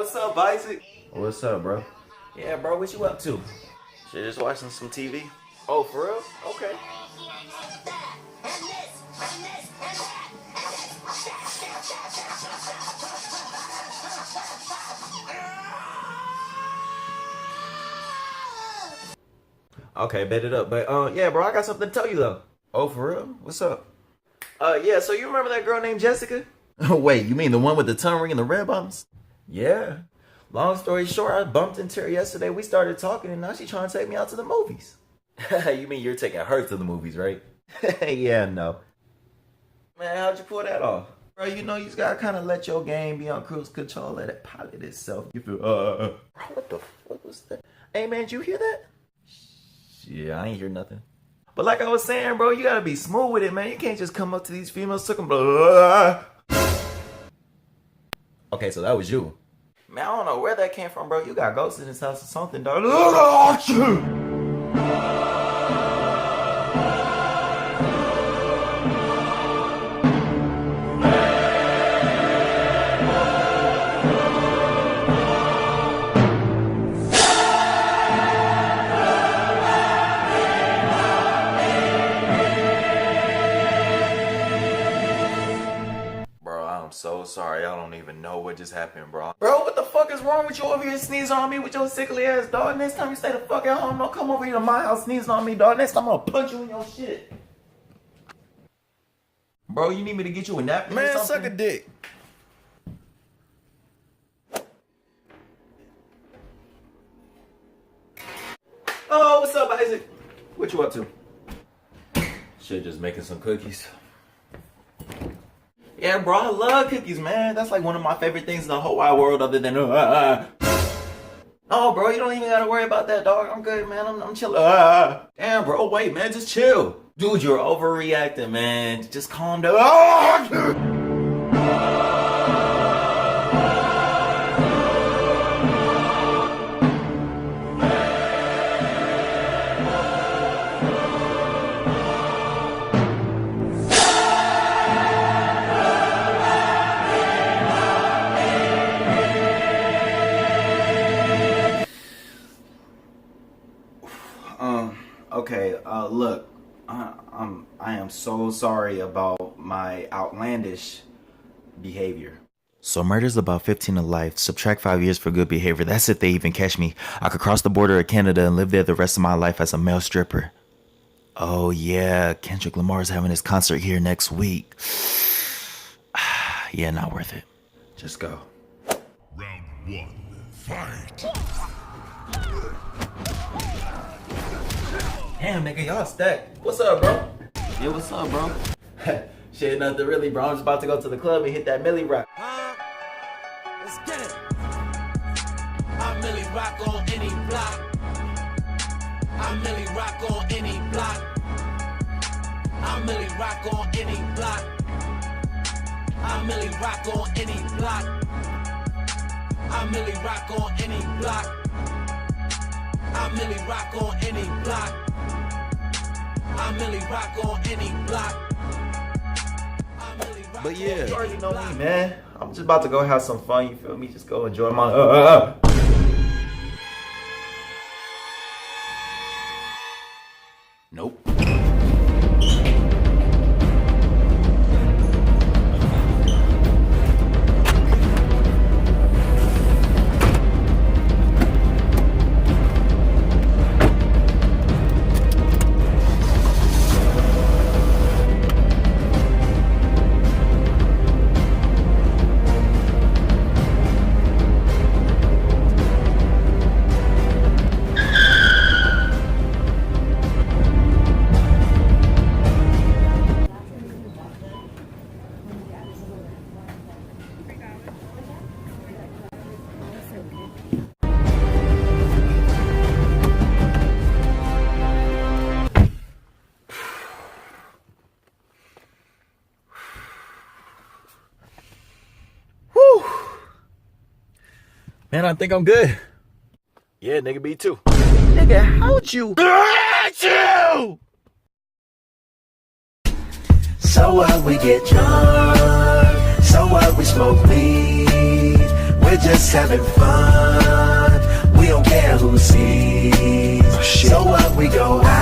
what's up, Isaac? What's up, bro? Yeah, bro, what you up to? Shit, just watching some TV. Oh, for real? Okay. Okay, bet it up. But yeah, bro, I got something to tell you though. Oh, for real? What's up? Yeah, so you remember that girl named Jessica? Wait, you mean the one with the tongue ring and the red bottoms? Yeah. Long story short, I bumped into her yesterday. We started talking, and now she's trying to take me out to the movies. You mean you're taking her to the movies, right? Yeah, no. Man, how'd you pull that off? Bro, you know you just gotta kind of let your game be on cruise control, let it pilot itself. You feel, Bro, what the fuck was that? Hey, man, did you hear that? Yeah, I ain't hear nothing. But like I was saying, bro, you gotta be smooth with it, man. You can't just come up to these females, took them, blah. Okay, so that was you. Man, I don't know where that came from, bro. You got ghosts in this house or something, dog. I'm so sorry. I don't even know what just happened, bro. Bro, what the fuck is wrong with you over here sneezing on me with your sickly ass, dog? Next time you stay the fuck at home, don't come over here to my house sneezing on me, dog. Next time I'm gonna punch you in your shit. Bro, you need me to get you a napkin or Man, something? suck a dick. Oh, what's up, Isaac? What you up to? Shit, just making some cookies. Yeah, bro, I love cookies, man. That's like one of my favorite things in the whole wide world other than No, bro, you don't even gotta worry about that, dog. I'm good, man. I'm chilling. Damn, bro, wait, man, just chill. Dude, you're overreacting, man. Just calm down. Okay, look, I am so sorry about my outlandish behavior. So murder's about 15 to life. Subtract 5 years for good behavior. That's if they even catch me. I could cross the border of Canada and live there the rest of my life as a male stripper. Oh yeah, Kendrick Lamar's having his concert here next week. Yeah, not worth it. Just go. Round one, fight. Damn, nigga, y'all stacked. What's up, bro? Yeah, what's up, bro? Shit, nothing really, bro. I'm just about to go to the club and hit that Millie Rock. Let's get it. I Millie rock on any block. I Millie rock on any block. I Millie rock on any block. I Millie rock on any block. I Millie rock on any block. I Millie rock on any block. I Millie rock on any block. But yeah. You already know me, man. I'm just about to go have some fun, you feel me? Just go enjoy my Nope. Man, I think I'm good. Yeah, nigga, me too. Nigga, how'd you? So what, we get drunk. So what, we smoke weed. We're just having fun. We don't care who sees. So what, we go out